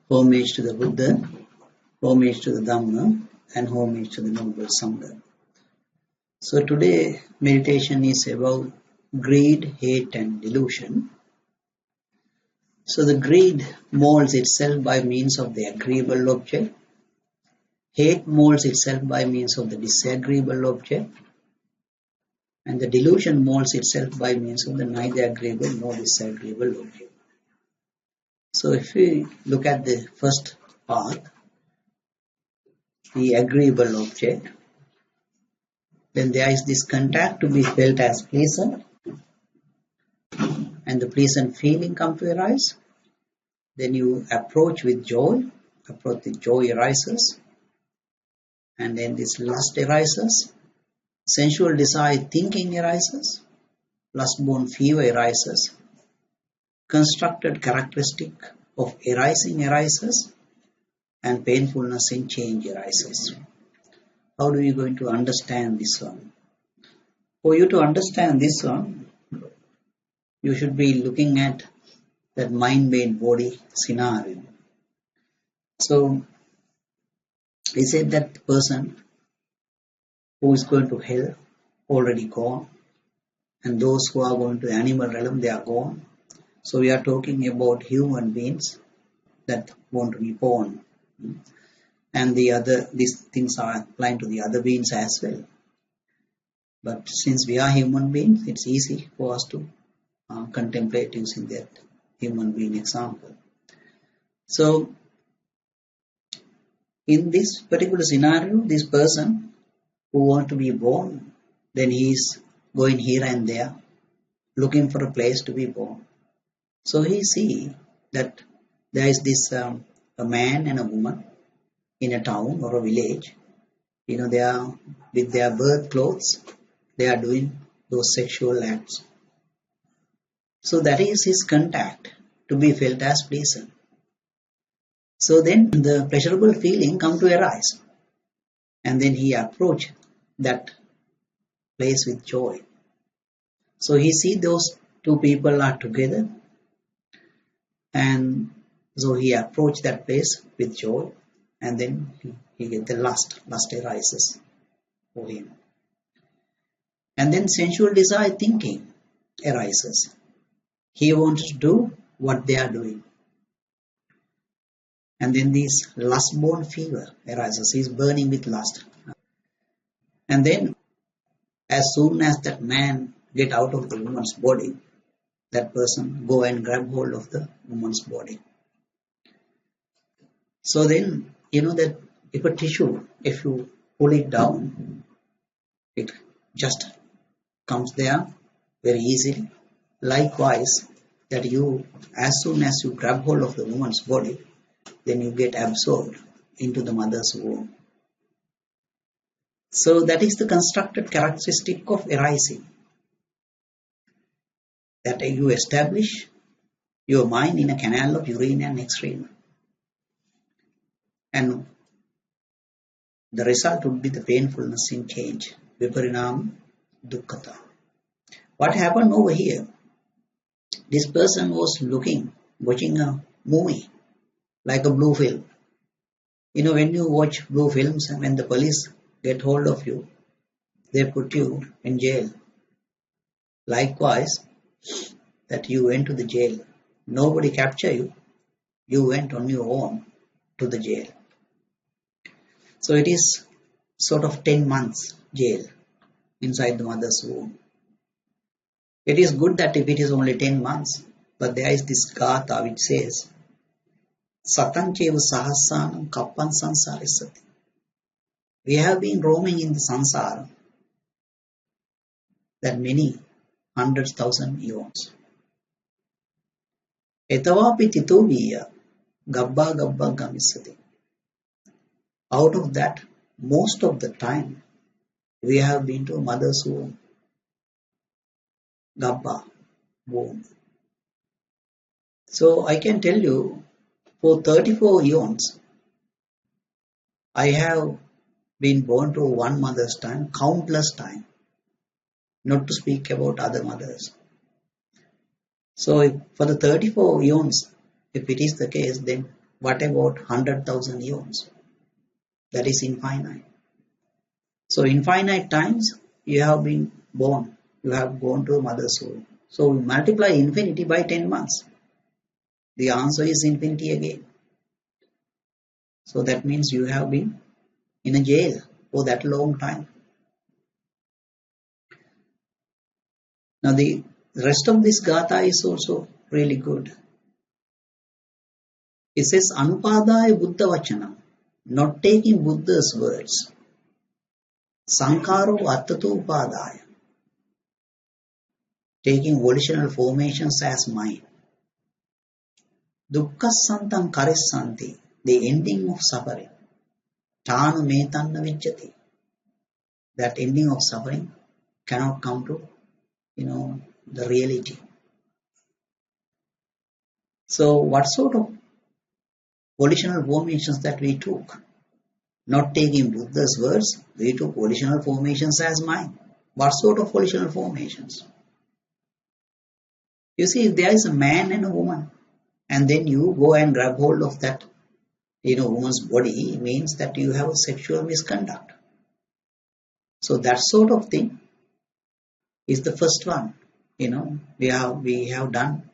Homage to the Buddha, homage to the Dhamma, and homage to the Noble Sangha. So today meditation is about greed, hate and delusion. So the greed molds itself by means of the agreeable object. Hate molds itself by means of the disagreeable object. And the delusion molds itself by means of the neither agreeable nor disagreeable object. So if we look at the first part, the agreeable object, then there is this contact to be felt as pleasant, and the pleasant feeling come to arise. Then you approach with joy, arises, and then this lust arises, sensual desire thinking arises, lust-born fever arises, constructed characteristic of arising arises, and painfulness in change arises. How do you going to understand this one? For you to understand this one, you should be looking at that mind-made body scenario. So, he said that the person who is going to hell already gone, and those who are going to the animal realm, they are gone. So we are talking about human beings that want to be born, and these things are applying to the other beings as well. But since we are human beings, it's easy for us to contemplate using that human being example. So in this particular scenario, this person who wants to be born, then he is going here and there, looking for a place to be born. So he see that there is this a man and a woman in a town or a village. They are with their birth clothes, they are doing those sexual acts. So that is his contact to be felt as pleasant. So then the pleasurable feeling come to arise, and then he approach that place with joy. So he see those two people are together, and so he approach that place with joy, and then he get the lust arises for him. And then sensual desire thinking arises. He wants to do what they are doing. And then this lust-born fever arises. He is burning with lust. And then as soon as that man get out of the woman's body, that person go and grab hold of the woman's body. So then, that if a tissue, if you pull it down, it just comes there very easily. Likewise, that as soon as you grab hold of the woman's body, then you get absorbed into the mother's womb. So that is the constructed characteristic of arising. That you establish your mind in a canal of urine and excrement. And the result would be the painfulness in change. Viparinam dukkata. What happened over here? This person was watching a movie, like a blue film. When you watch blue films and when the police get hold of you, they put you in jail. Likewise, that you went to the jail. Nobody captured you. You went on your own to the jail. So it is sort of 10 months jail inside the mother's womb. It is good that if it is only 10 months, but there is this gatha which says, Satancheva sahassanam kappan sansarisati. We have been roaming in the sansara that many 100,000 eons. Etavapi titoviya gabba gamisati. Out of that, most of the time, we have been to mother's womb. Gabba, womb. So I can tell you, for 34 eons, I have been born to one mother's time, countless time, not to speak about other mothers. So for the 34 eons, if it is the case, then What about 100,000 eons? That is infinite. So infinite times you have been born. You have gone to mother's womb. So multiply infinity by 10 months. The answer is infinity again. So that means you have been in a jail for that long time. Now the rest of this gatha is also really good. It says Anupadaya Buddha Vachanam, not taking Buddha's words. Sankaro Attatu Upadaya, taking volitional formations as mind. Dukkhasantam karissanti, the ending of suffering. Tanu metanna vijjati, that ending of suffering cannot come to, the reality. So what sort of volitional formations that we took? Not taking Buddha's words, we took volitional formations as mind. What sort of volitional formations? You see, if there is a man and a woman, and then you go and grab hold of that, woman's body, means that you have a sexual misconduct. So that sort of thing is the first one. We have done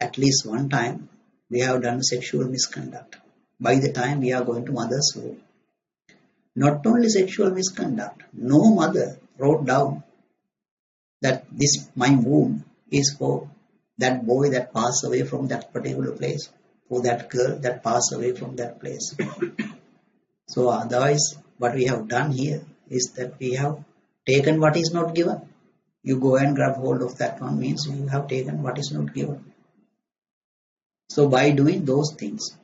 at least one time, we have done sexual misconduct by the time we are going to mother's womb. Not only sexual misconduct, no mother wrote down that my womb is for that boy that passed away from that particular place, for that girl that passed away from that place. So otherwise, what we have done here is that we have taken what is not given. You go and grab hold of that one means you have taken what is not given. So by doing those things,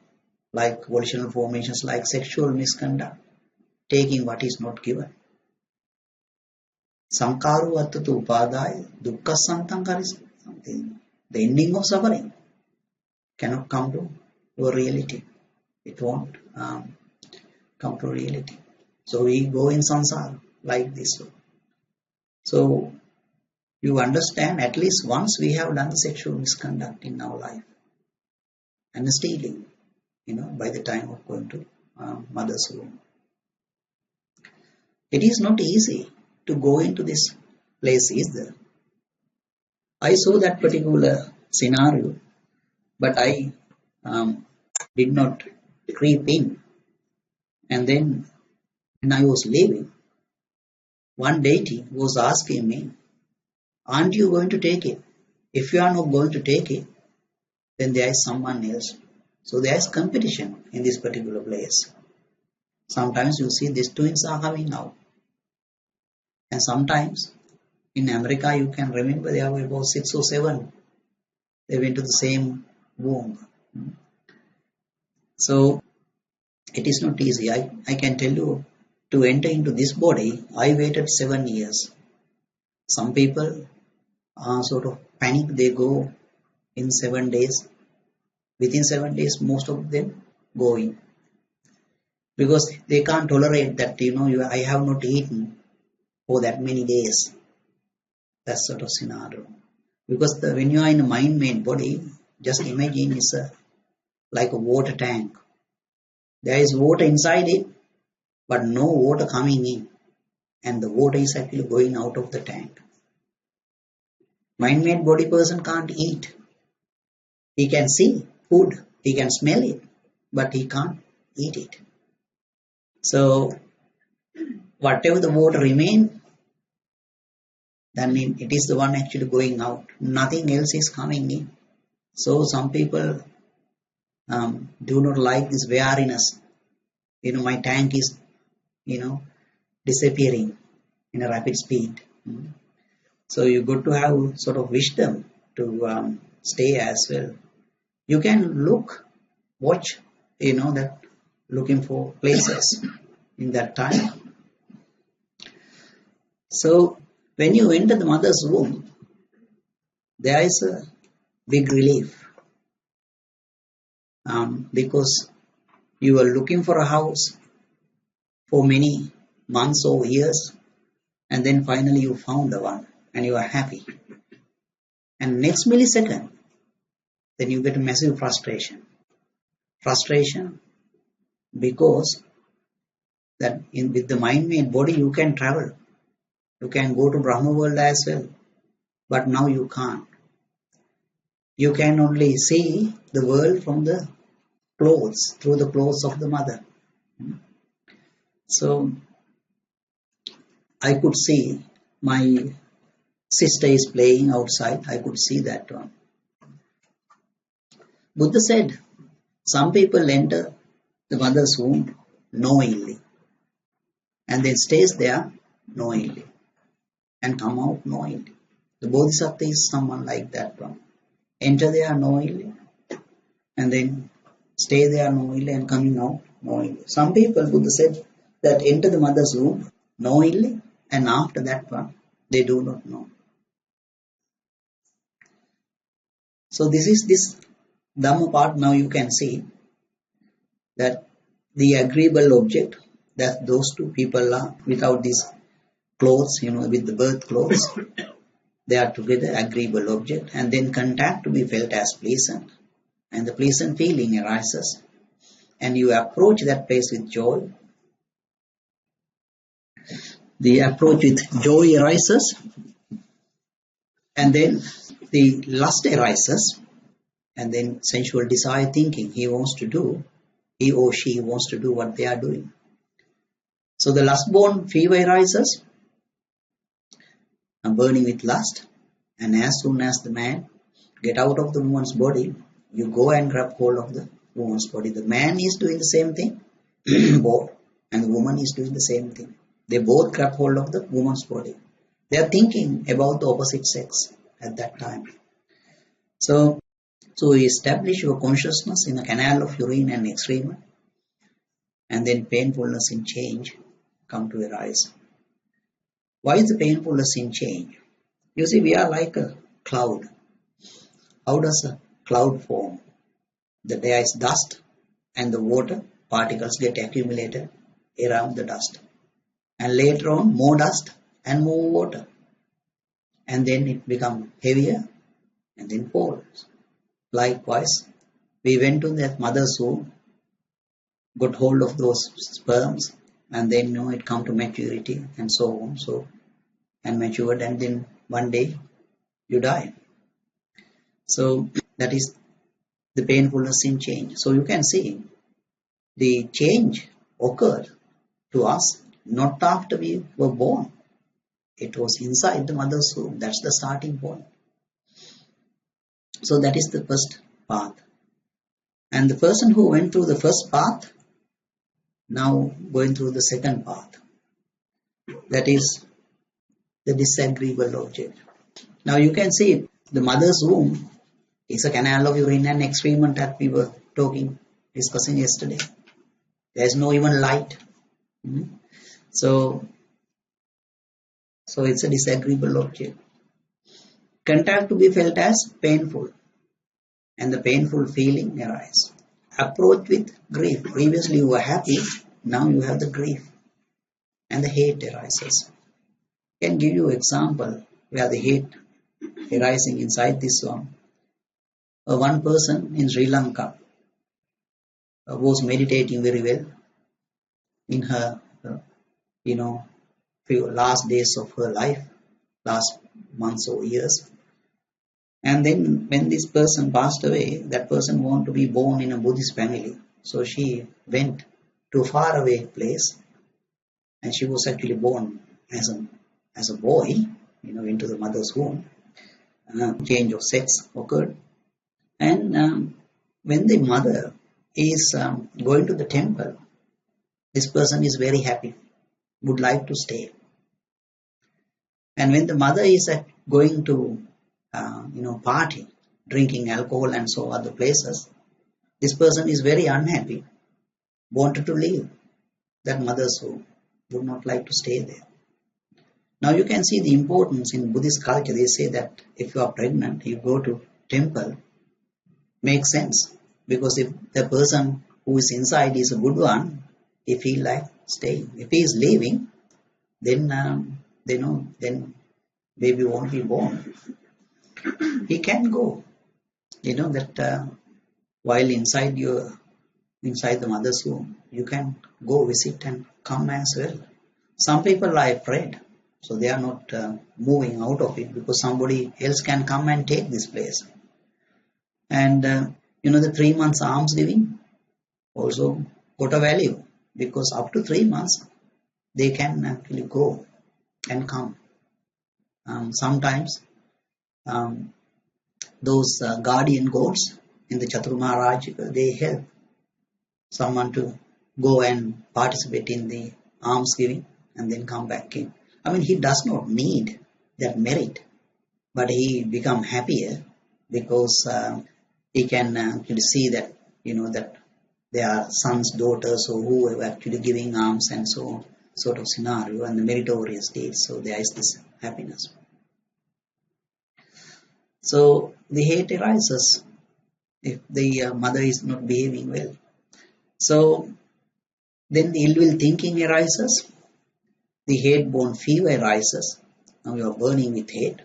like volitional formations, like sexual misconduct, taking what is not given, Sankaru Attatu Upadaya, Dukkha Santankar is something. The ending of suffering cannot come to your reality. It won't come to reality. So we go in samsara like this. So you understand, at least once we have done the sexual misconduct in our life and stealing, by the time of going to mother's womb. It is not easy to go into this place either. I saw that particular scenario, but I did not creep in. And then when I was leaving, one deity was asking me, aren't you going to take it? If you are not going to take it, then there is someone else. So there is competition in this particular place. Sometimes you see these twins are coming out. And sometimes in America, you can remember there were about 6 or 7. They went to the same womb. So it is not easy. I can tell you, to enter into this body, I waited 7 years. Some people sort of panic. They go in 7 days. Within 7 days, most of them go in. Because they can't tolerate that, I have not eaten for that many days. That sort of scenario. Because when you are in a mind-made body, just imagine it's like a water tank. There is water inside it, but no water coming in. And the water is actually going out of the tank. Mind-made body person can't eat. He can see food, he can smell it, but he can't eat it. So, whatever the water remains, that means it is the one actually going out. Nothing else is coming in. So, some people do not like this wariness. My tank is, disappearing in a rapid speed. So, you got to have sort of wisdom to stay as well. You can watch, that looking for places in that time. So, when you enter the mother's womb, there is a big relief because you are looking for a house for many months or years, and then finally you found the one and you are happy. And next millisecond, then you get a massive frustration. frustration, because that with the mind-made body you can travel. You can go to Brahma world as well, but now you can't. You can only see the world from the clothes, through the clothes of the mother. So I could see my sister is playing outside. I could see that one. Buddha said, some people enter the mother's womb knowingly and then stays there knowingly and come out knowingly. The Bodhisattva is someone like that one. Enter there knowingly and then stay there knowingly and coming out knowingly. Some people, Buddha said, that enter the mother's womb knowingly and after that one, they do not know. So this is this Dhamma part. Now you can see that the agreeable object, that those two people are without these clothes, with the birth clothes, they are together, agreeable object, and then contact to be felt as pleasant, and the pleasant feeling arises, and you approach that place with joy. The approach with joy arises, and then the lust arises, and then sensual desire thinking, he or she wants to do what they are doing. So the lust-born fever arises, burning with lust, and as soon as the man get out of the woman's body, you go and grab hold of the woman's body. The man is doing the same thing, both, and the woman is doing the same thing. They both grab hold of the woman's body. They are thinking about the opposite sex at that time. So you establish your consciousness in a canal of urine and excrement, and then painfulness in change come to arise. Why is the painfulness in change? You see, we are like a cloud. How does a cloud form? That there is dust and the water particles get accumulated around the dust. And later on, more dust and more water. And then it becomes heavier and then falls. Likewise, we went to that mother's womb, got hold of those sperms, and then it come to maturity and so on, and matured, and then one day you die. So that is the painfulness in change. So you can see the change occurred to us not after we were born. It was inside the mother's womb. That's the starting point. So that is the first path. And the person who went through the first path, now going through the second path. That is the disagreeable object. Now you can see the mother's womb is a canal of urine and excrement that we were discussing yesterday. There is no even light. So it's a disagreeable object. Contact to be felt as painful, and the painful feeling arises. Approach with grief. Previously you were happy, now you have the grief, and the hate arises. I can give you an example where the hate arising inside this one. One person in Sri Lanka was meditating very well in her, few last days of her life, last months or years. And then when this person passed away, that person wanted to be born in a Buddhist family. So she went to a faraway place, and she was actually born as a boy, into the mother's womb. Change of sex occurred. And when the mother is going to the temple, this person is very happy, would like to stay. And when the mother is going to, party, drinking alcohol and so other places, this person is very unhappy, wanted to leave that mother's home, would not like to stay there. Now you can see the importance in Buddhist culture. They say that if you are pregnant, you go to temple. Makes sense, because if the person who is inside is a good one, he feel like staying. If he is leaving, then baby won't be born. He can go. That while inside your inside the mother's womb, you can go visit and come as well. Some people are afraid, so they are not moving out of it because somebody else can come and take this place. And the 3 months alms giving also got a value because up to 3 months they can actually go and come. Sometimes those guardian gods in the Chaturmarajika, they help someone to go and participate in the alms giving and then come back in. I mean, he does not need that merit, but he become happier because he can actually see that, that there are sons, daughters, or who are actually giving alms and so on, sort of scenario, and the meritorious deeds. So there is this happiness. So the hate arises if the mother is not behaving well. So then the ill will thinking arises, the hate-born fever arises. Now you are burning with hate.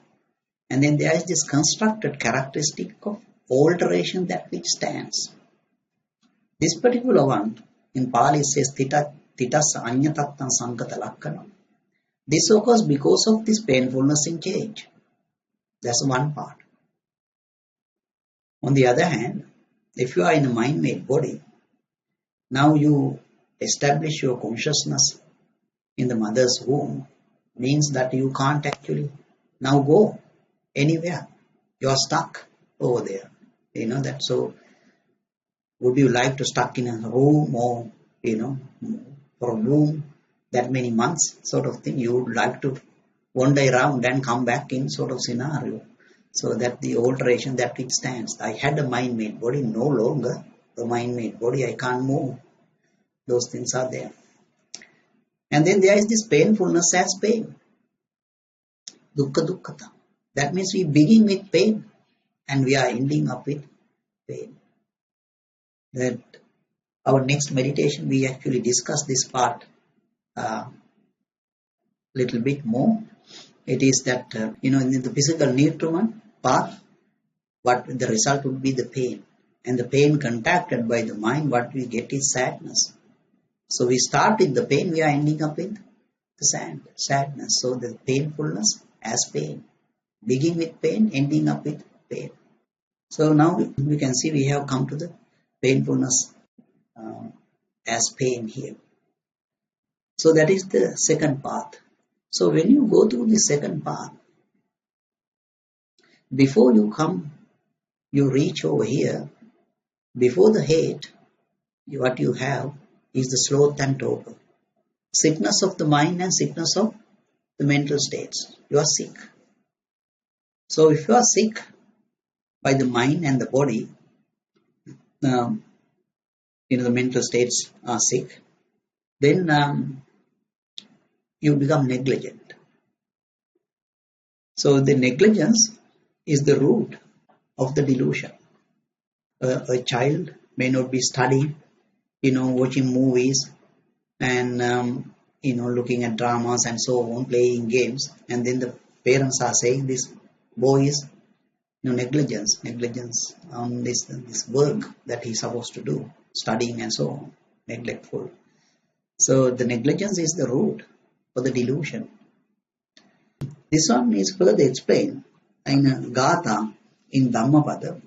And then there is this constructed characteristic of alteration that which stands. This particular one in Pali says titas anyatattam sankata lakkana. This occurs because of this painfulness in change. That's one part. On the other hand, if you are in a mind-made body, now you establish your consciousness in the mother's womb, means that you can't actually now go anywhere. You are stuck over there. You know that. So would you like to stuck in a room or, for a room that many months sort of thing? You would like to wander around and come back in sort of scenario. So that the alteration that it stands. I had a mind-made body, no longer the mind-made body. I can't move. Those things are there. And then there is this painfulness as pain. Dukkha dukkhata. That means we begin with pain and we are ending up with pain. That our next meditation we actually discuss this part little bit more. It is that in the physical nutriment part, what the result would be the pain, and the pain contacted by the mind, what we get is sadness. So we start with the pain, we are ending up with the sadness. So the painfulness as pain, begin with pain, ending up with pain. So now we can see we have come to the painfulness as pain here. So that is the second path. So when you go through the second path, before you reach over here, before the hate, what you have is the sloth and torpor. Sickness of the mind and sickness of the mental states. You are sick. So if you are sick by the mind and the body, the mental states are sick, then you become negligent. So the negligence is the root of the delusion. A child may not be studying, watching movies and looking at dramas and so on, playing games, and then the parents are saying this boy is negligence on this work that he's supposed to do, studying and so on, neglectful. So the negligence is the root for the delusion. This one is further explained in a Gatha in Dhammapada.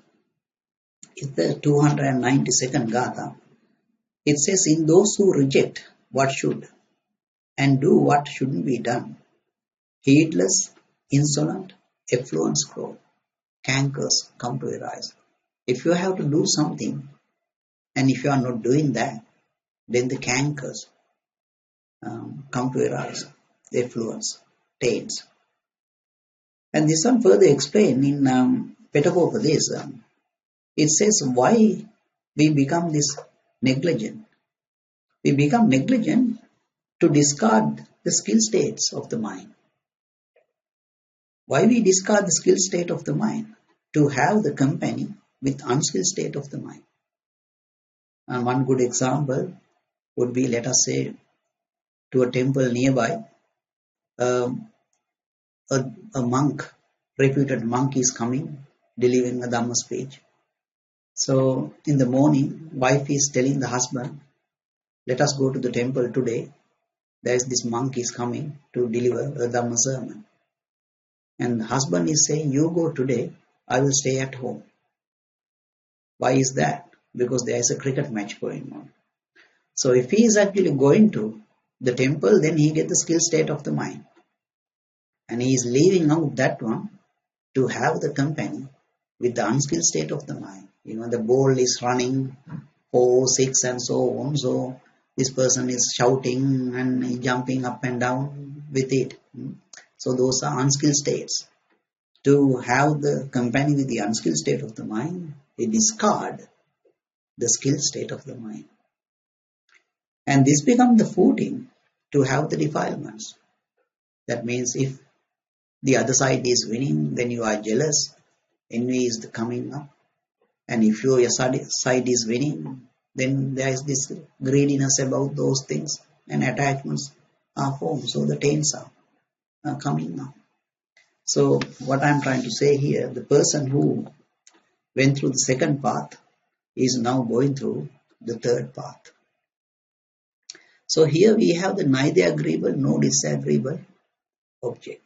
It's the 292nd Gatha. It says, in those who reject what should and do what shouldn't be done, heedless, insolent, effluence grow, cankers come to arise. If you have to do something and if you are not doing that, then the cankers come to arise, the effluence, taints. And this one further explained in Petakopadesa. It says why we become this negligent. We become negligent to discard the skill states of the mind. Why we discard the skill state of the mind? To have the company with unskilled state of the mind. And one good example would be, let us say, to a temple nearby, a monk, reputed monk is coming, delivering a Dhamma speech. So in the morning, wife is telling the husband, let us go to the temple today. There is this monk is coming to deliver a Dhamma sermon. And the husband is saying, you go today, I will stay at home. Why is that? Because there is a cricket match going on. So if he is actually going to the temple, then he gets the skill state of the mind. And he is leaving out that one to have the company with the unskilled state of the mind. The ball is running 4, 6 and so on. So this person is shouting and jumping up and down with it. So those are unskilled states. To have the company with the unskilled state of the mind, they discard the skilled state of the mind. And this becomes the footing to have the defilements. That means if the other side is winning, then you are jealous, envy is coming up. And if your side is winning, then there is this greediness about those things and attachments are formed. So the taints are coming now. So what I am trying to say here, the person who went through the second path is now going through the third path. So here we have the neither agreeable nor disagreeable object.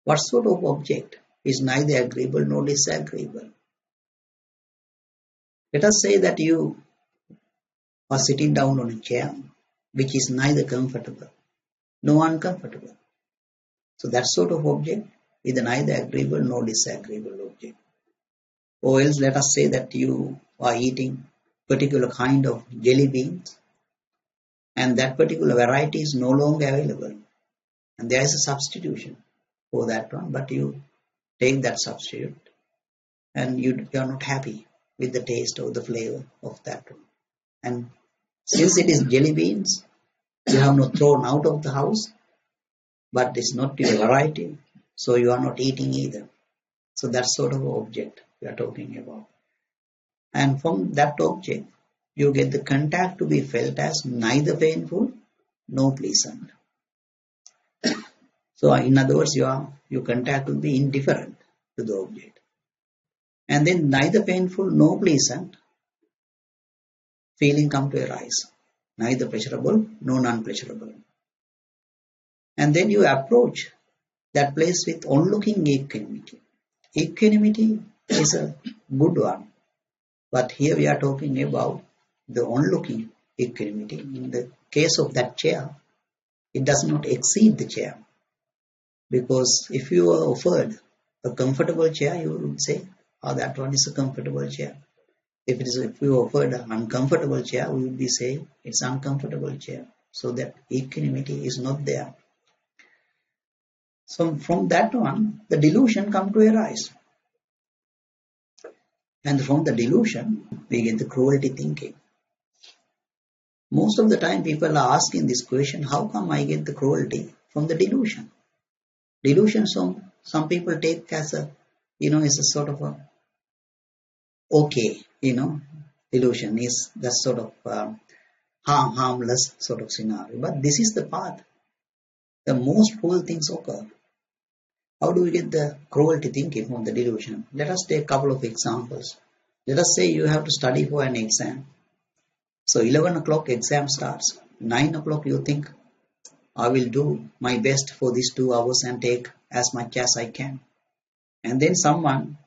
What sort of object is neither agreeable nor disagreeable? Let us say that you are sitting down on a chair which is neither comfortable nor uncomfortable. So that sort of object is neither agreeable nor disagreeable object. Or else let us say that you are eating particular kind of jelly beans and that particular variety is no longer available and there is a substitution for that one, but you take that substitute and you are not happy with the taste or the flavor of that one. And since it is jelly beans, you have not thrown out of the house, but it's not your variety, so you are not eating either. So that sort of object we are talking about. And from that object, you get the contact to be felt as neither painful nor pleasant. So in other words, your contact will be indifferent to the object. And then neither painful nor pleasant feeling come to arise. Neither pleasurable nor non-pleasurable. And then you approach that place with onlooking equanimity. Equanimity is a good one. But here we are talking about the onlooking equanimity. In the case of that chair, it does not exceed the chair. Because if you are offered a comfortable chair, you would say, that one is a comfortable chair. If you offered an uncomfortable chair, we would be saying it's uncomfortable chair. So that equanimity is not there. So from that one, the delusion come to arise. And from the delusion, we get the cruelty thinking. Most of the time people are asking this question, how come I get the cruelty from the delusion? Delusion, some people take as a, is a sort of a, okay, delusion is that sort of harmless sort of scenario. But this is the path. The most cruel things occur. How do we get the cruelty thinking from the delusion? Let us take a couple of examples. Let us say you have to study for an exam. So 11 o'clock exam starts. 9 o'clock you think, I will do my best for these 2 hours and take as much as I can. And then someone,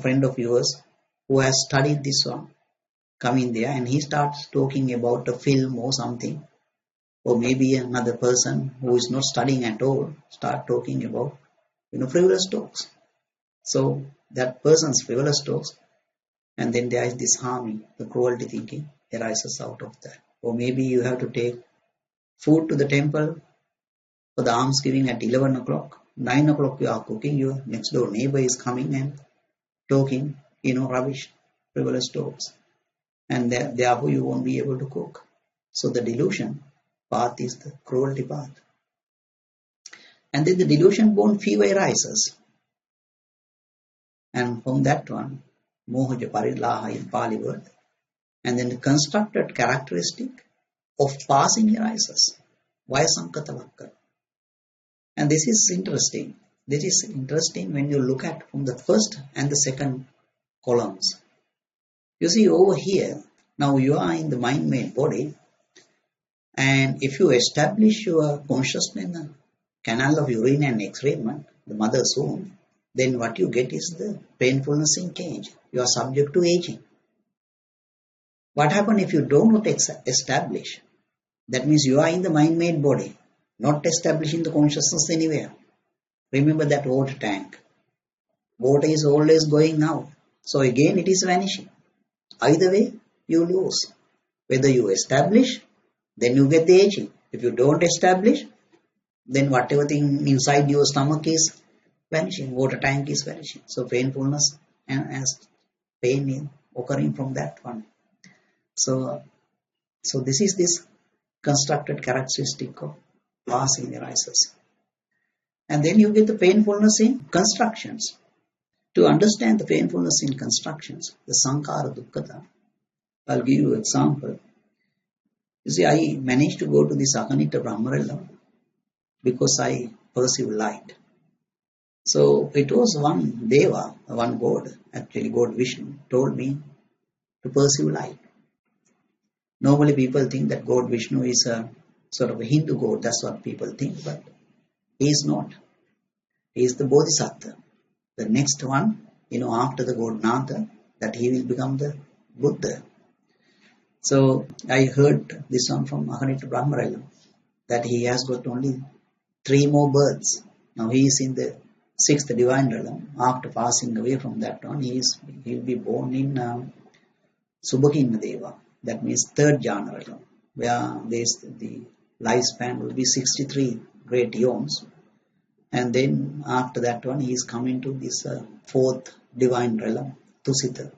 friend of yours who has studied this one, come in there and he starts talking about a film or something. Or maybe another person who is not studying at all start talking about frivolous talks. So that person's frivolous talks, and then there is this harming, the cruelty thinking arises out of that. Or maybe you have to take food to the temple for the alms giving at 11 o'clock. 9 o'clock you are cooking, your next door neighbor is coming and talking, rubbish, frivolous talks. And therefore you won't be able to cook. So the delusion path is the cruelty path. And then the delusion-born fever arises. And from that one, Moha parilaha in Pali word. And then the constructed characteristic of passing arises. Vayasankatavakka. And this is interesting. This is interesting when you look at from the first and the second columns. You see, over here, now you are in the mind-made body, and if you establish your consciousness in the canal of urine and excrement, the mother's womb, then what you get is the painfulness in change. You are subject to aging. What happens if you do not establish? That means you are in the mind-made body, not establishing the consciousness anywhere. Remember that water tank. Water is always going out. So again it is vanishing. Either way, you lose. Whether you establish, then you get the aging. If you don't establish, then whatever thing inside your stomach is vanishing. Water tank is vanishing. So painfulness and pain is occurring from that one. So this is this constructed characteristic of passing arises. And then you get the painfulness in constructions. To understand the painfulness in constructions, the sankhara dukkhata, I'll give you an example. You see, I managed to go to this Akanita Brahmarela because I perceive light. So it was one Deva, one God, actually God Vishnu, told me to perceive light. Normally people think that God Vishnu is a sort of a Hindu God, that's what people think, but he is not. He is the Bodhisattva. The next one, after the God Natha, that he will become the Buddha. So I heard this one from Akanita Brahmarela, that he has got only 3 more births. Now he is in the 6th divine realm. After passing away from that one, he will be born in Subhakinna Deva. That means 3rd jhana realm, where the lifespan will be 63 great eons. And then after that one, he is coming to this 4th divine realm, Tusita.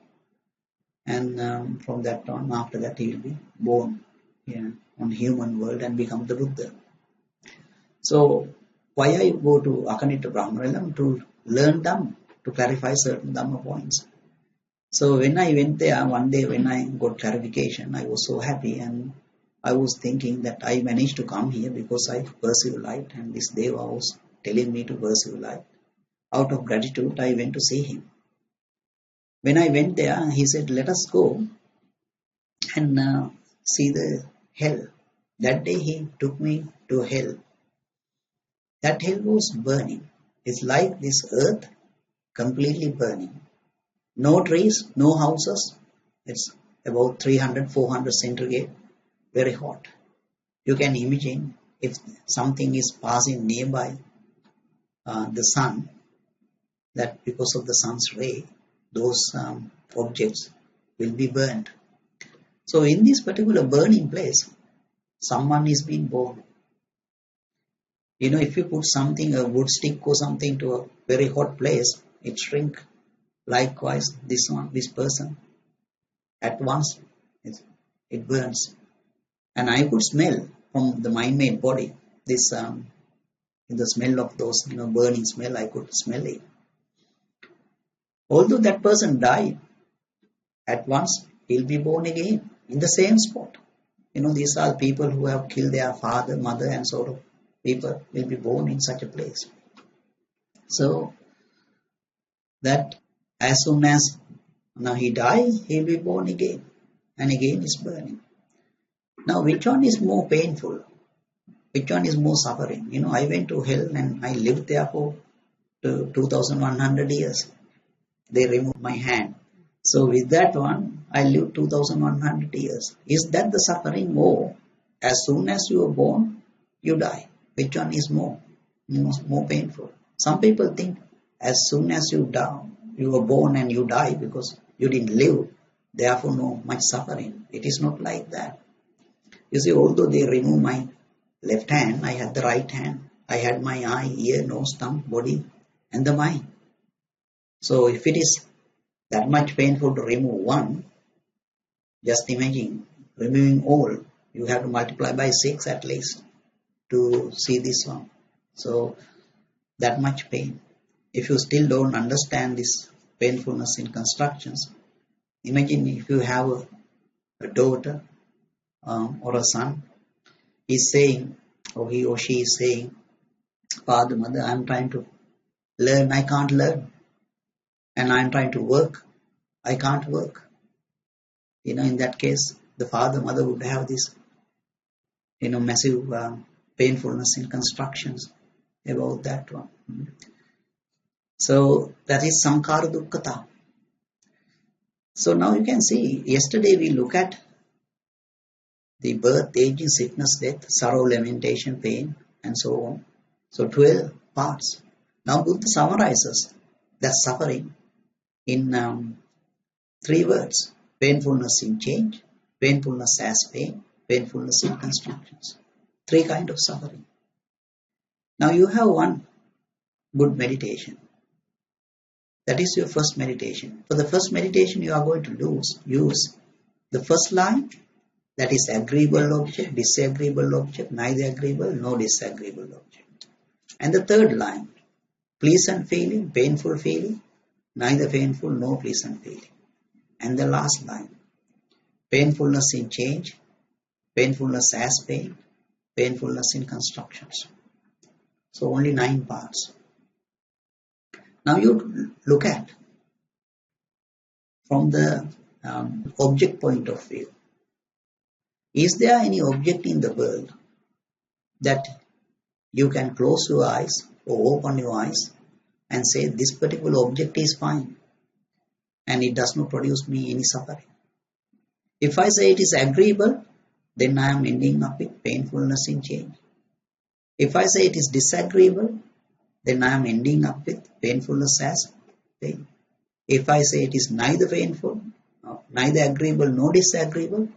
And from that on, after that, he will be born on human world and become the Buddha. So why I go to Akanita Brahmarelam? To learn Dhamma, to clarify certain Dhamma points. So when I went there, one day when I got clarification, I was so happy, and I was thinking that I managed to come here because I perceive light, and this Deva was telling me to perceive light. Out of gratitude, I went to see him. When I went there, he said, let us go and see the hell. That day he took me to hell. That hell was burning. It's like this earth completely burning. No trees, no houses. It's about 300, 400 centigrade, very hot. You can imagine if something is passing nearby the sun, that because of the sun's ray, those objects will be burned. So in this particular burning place, someone is being born. If you put something, a wood stick or something to a very hot place, it shrinks. Likewise, this person, at once it burns. And I could smell from the mind-made body, this the smell of those, burning smell, I could smell it. Although that person died, at once he'll be born again in the same spot. These are people who have killed their father, mother, and sort of people will be born in such a place. So that as soon as now he dies, he'll be born again, and again is burning. Now, which one is more painful? Which one is more suffering? I went to hell and I lived there for 2,100 years. They removed my hand. So with that one, I lived 2,100 years. Is that the suffering more? As soon as you are born, you die. Which one is more painful? Some people think as soon as you are born and you die because you didn't live, therefore no much suffering. It is not like that. You see, although they remove my left hand, I had the right hand. I had my eye, ear, nose, tongue, body, and the mind. So if it is that much painful to remove one, just imagine removing all. You have to multiply by 6 at least to see this one. So that much pain. If you still don't understand this painfulness in constructions, imagine if you have a daughter or a son, he's saying, or he or she is saying, Father, Mother, I'm trying to learn, I can't learn. And I'm trying to work, I can't work. In that case, the father, mother would have this, massive painfulness in constructions about that one. So that is Sankara Dukkata. So now you can see, yesterday we look at the birth, aging, sickness, death, sorrow, lamentation, pain, and so on. So 12 parts. Now Buddha summarizes that suffering in 3 words: painfulness in change, painfulness as pain, painfulness in constructions. 3 kinds of suffering. Now you have one good meditation. That is your first meditation. For the first meditation, you are going to use the first line, that is agreeable object, disagreeable object, neither agreeable nor disagreeable object. And the third line, pleasant feeling, painful feeling, neither painful nor pleasant feeling. And the last line, painfulness in change, painfulness as pain, painfulness in constructions. So only 9 parts. Now you look at from the object point of view. Is there any object in the world that you can close your eyes or open your eyes and say this particular object is fine and it does not produce me any suffering? If I say it is agreeable, then I am ending up with painfulness in change. If I say it is disagreeable, then I am ending up with painfulness as pain. If I say it is neither painful, neither agreeable nor disagreeable,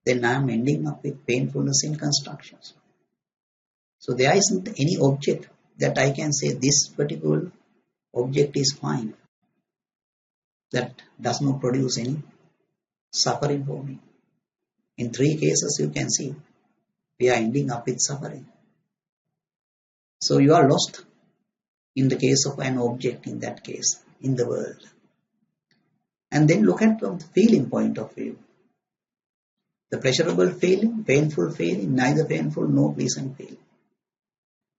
then I am ending up with painfulness in constructions. So there isn't any object that I can say this particular object is fine, that does not produce any suffering for me. In 3 cases you can see we are ending up with suffering. So you are lost in the case of an object, in that case, in the world. And then look at from the feeling point of view. The pleasurable feeling, painful feeling, neither painful nor pleasant feeling.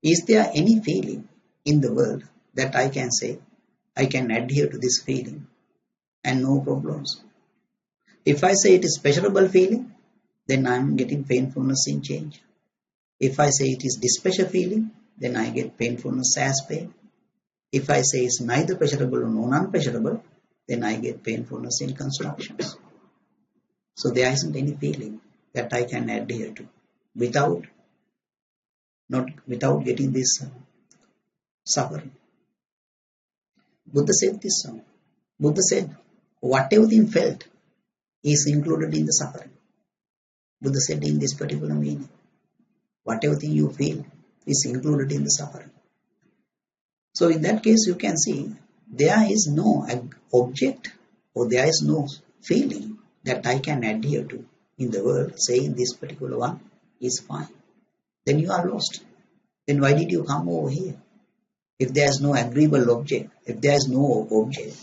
Is there any feeling in the world that I can say, I can adhere to this feeling and no problems? If I say it is pleasurable feeling, then I am getting painfulness in change. If I say it is displeasure feeling, then I get painfulness as pain. If I say it's neither pleasurable nor non-pleasurable, then I get painfulness in constructions. So there isn't any feeling that I can adhere to without getting this suffering. Buddha said this. Buddha said, whatever thing felt is included in the suffering. Buddha said in this particular meaning, whatever thing you feel is included in the suffering. So in that case, you can see there is no object or there is no feeling that I can adhere to in the world, saying this particular one is fine. Then you are lost. Then why did you come over here? If there is no agreeable object, if there is no object,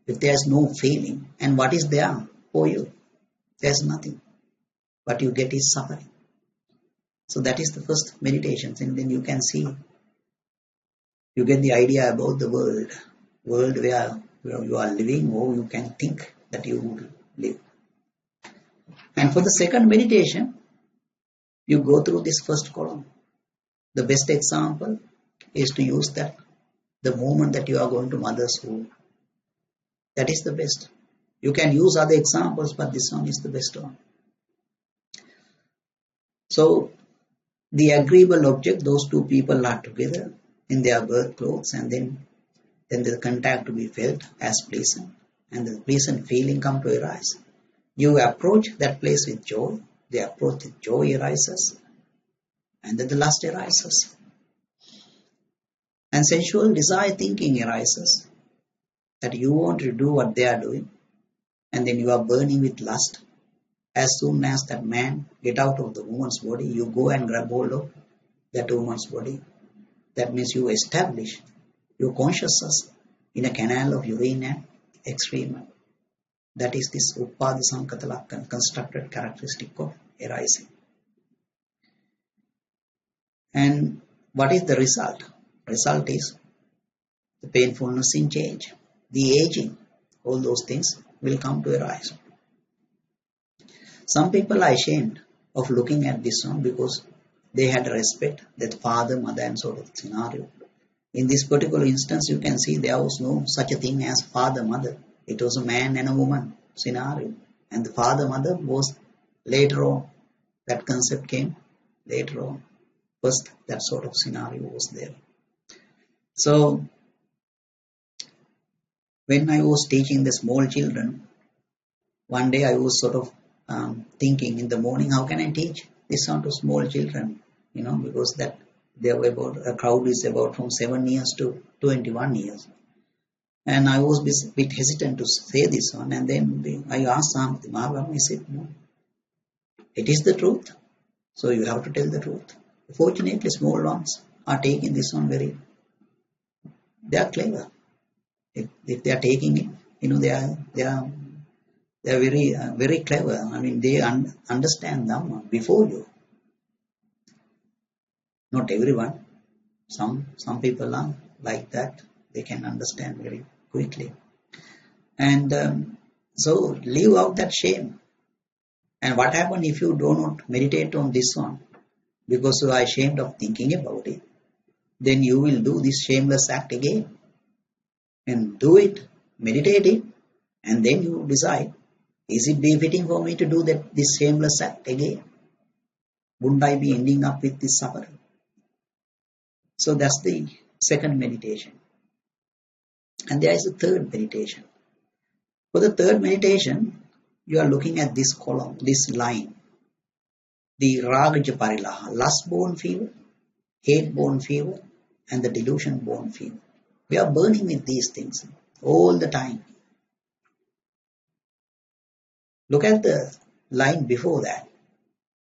if there is no feeling, and what is there for you? There is nothing. What you get is suffering. So that is the first meditation, and then you can see, you get the idea about the world where you are living, or you can think that you would live. And for the second meditation, you go through this first column. The best example is to use that, the moment that you are going to mother's womb. That is the best. You can use other examples, but this one is the best one. So the agreeable object, those 2 people are together in their birth clothes, and then the contact to be felt as pleasant, and the pleasant feeling come to arise. You approach that place with joy. The approach with joy arises, and then the lust arises. And sensual desire thinking arises, that you want to do what they are doing, and then you are burning with lust. As soon as that man get out of the woman's body, you go and grab hold of that woman's body. That means you establish your consciousness in a canal of urine and excrement. That is this Uppada Sankata Lakkhana, constructed characteristic of arising. And what is the result? Result is the painfulness in change, the aging, all those things will come to arise. Some people are ashamed of looking at this one because they had respect that father, mother and sort of scenario. In this particular instance, you can see there was no such a thing as father, mother. It was a man and a woman scenario. And the father, mother was later on. That concept came later on. First, that sort of scenario was there. So, when I was teaching the small children, one day I was sort of thinking in the morning, how can I teach this on to small children? Because that they were about a crowd is about from 7 years to 21 years. And I was a bit hesitant to say this one. And then I asked Maharam, I said, no, it is the truth. So you have to tell the truth. Fortunately, small ones are taking this one they are clever. If they are taking it, they are very very clever. I mean, they understand Dhamma before you. Not everyone. Some people are like that. They can understand very quickly. And so leave out that shame. And what happens if you do not meditate on this one because you are ashamed of thinking about it? Then you will do this shameless act again. And do it, meditate it, and then you decide, is it befitting for me to do this shameless act again? Wouldn't I be ending up with this suffering? So that's the second meditation. And there is a third meditation. For the third meditation, you are looking at this column, this line. The Ragaja Parilaha, lust-born fever, hate-born fever, and the delusion-born fever. We are burning with these things all the time. Look at the line before that.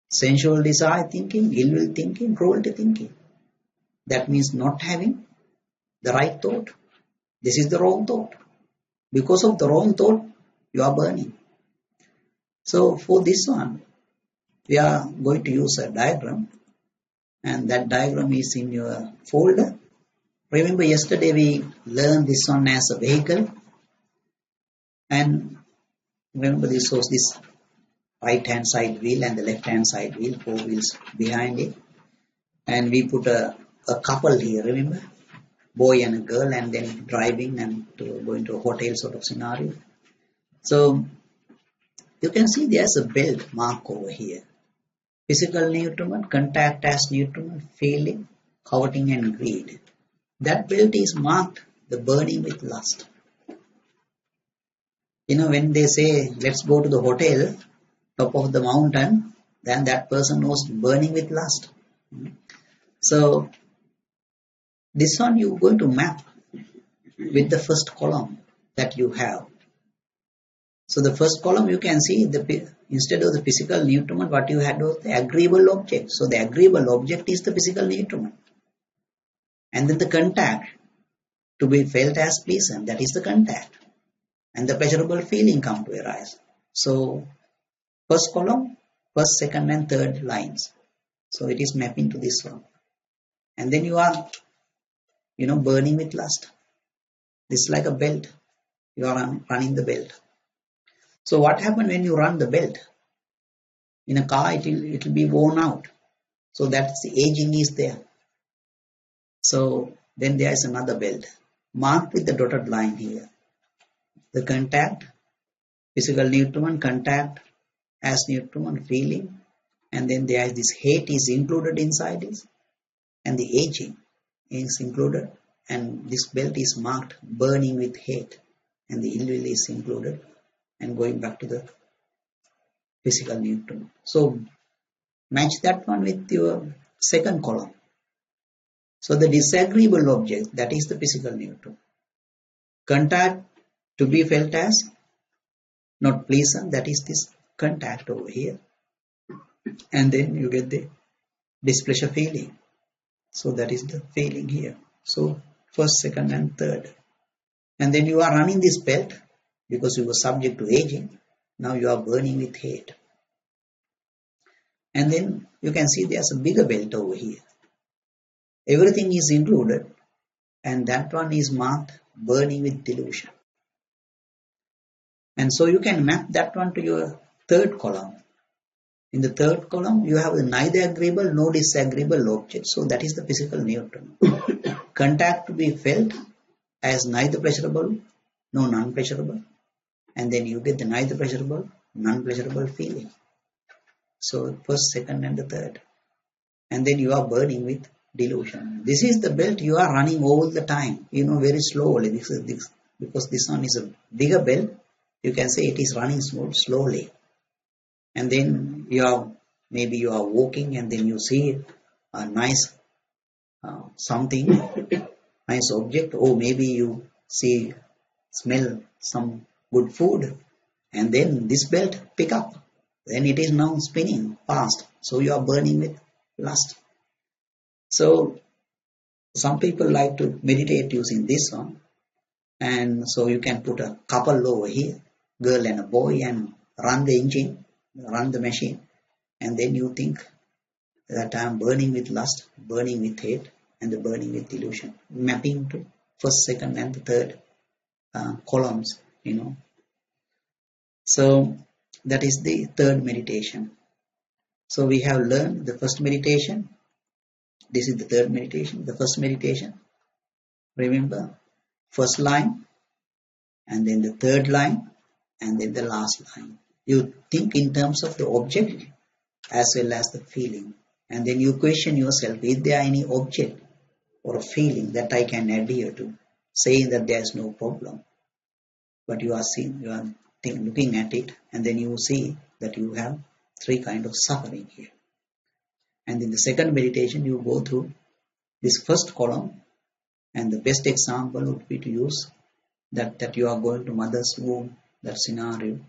Sensual desire thinking, ill will thinking, cruelty thinking. That means not having the right thought. This is the wrong thought. Because of the wrong thought, you are burning. So for this one, we are going to use a diagram. And that diagram is in your folder. Remember yesterday we learned this one as a vehicle. And remember this was this right hand side wheel and the left hand side wheel, 4 wheels behind it. And we put a couple here, remember? Boy and a girl, and then driving and going to a hotel sort of scenario. So you can see there's a belt mark over here. Physical nutriment, contact as nutriment, feeling, coveting and greed. That belt is marked the burning with lust. When they say, let's go to the hotel, top of the mountain, then that person was burning with lust. So, this one you're going to map with the first column that you have. So, the first column you can see, instead of the physical nutriment, what you had was the agreeable object. So, the agreeable object is the physical nutriment. And then the contact, to be felt as pleasant, that is the contact. And the pleasurable feeling come to arise. So, first column, first, second and third lines. So, it is mapping to this one. And then you are, burning with lust. This is like a belt. You are running the belt. So, what happens when you run the belt? In a car, it will be worn out. So, that's the aging is there. So, then there is another belt. Marked with the dotted line here. The contact, physical nutriment, contact as nutriment, feeling, and then there is this hate is included inside this, and the aging is included, and this belt is marked burning with hate, and the ill will is included, and going back to the physical nutriment. So match that one with your second column. So the disagreeable object, that is the physical nutriment. Contact to be felt as not pleasant, that is this contact over here. And then you get the displeasure feeling. So that is the feeling here. So first, second and third. And then you are running this belt because you were subject to aging. Now you are burning with hate. And then you can see there's a bigger belt over here. Everything is included, and that one is marked burning with delusion. And so you can map that one to your third column. In the third column, you have the neither agreeable nor disagreeable object. So that is the physical neutron. Contact to be felt as neither pleasurable nor non-pleasurable. And then you get the neither pleasurable, non-pleasurable feeling. So first, second, and the third. And then you are burning with delusion. This is the belt you are running all the time, very slowly. Because this one is a bigger belt, you can say it is running slowly. And then maybe you are walking and then you see a nice something, nice object, or maybe you smell some good food, and then this belt pick up. Then it is now spinning fast. So you are burning with lust. So some people like to meditate using this one. And so you can put a couple over here, girl and a boy, and run the engine, run the machine. And then you think that I am burning with lust, burning with hate, and the burning with delusion. Mapping to first, second, and the third columns, So that is the third meditation. So we have learned the first meditation. This is the third meditation. The first meditation, remember, first line, and then the third line, and then the last line. You think in terms of the object as well as the feeling. And then you question yourself, is there any object or a feeling that I can adhere to, saying that there is no problem. But you are looking at it, and then you see that you have three kinds of suffering here. And in the second meditation, you go through this first column, and the best example would be to use that you are going to mother's womb, that scenario,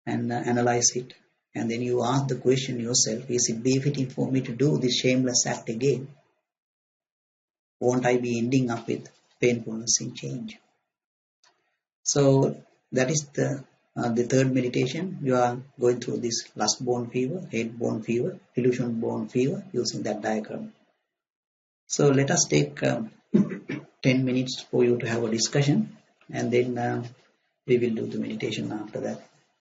and analyze it. And then you ask the question yourself, is it befitting for me to do this shameless act again? Won't I be ending up with painfulness in change? So that is the third meditation. You are going through this lust-born fever, hate-born fever, delusion-born fever using that diagram. So let us take 10 minutes for you to have a discussion, and then we will do the meditation after that.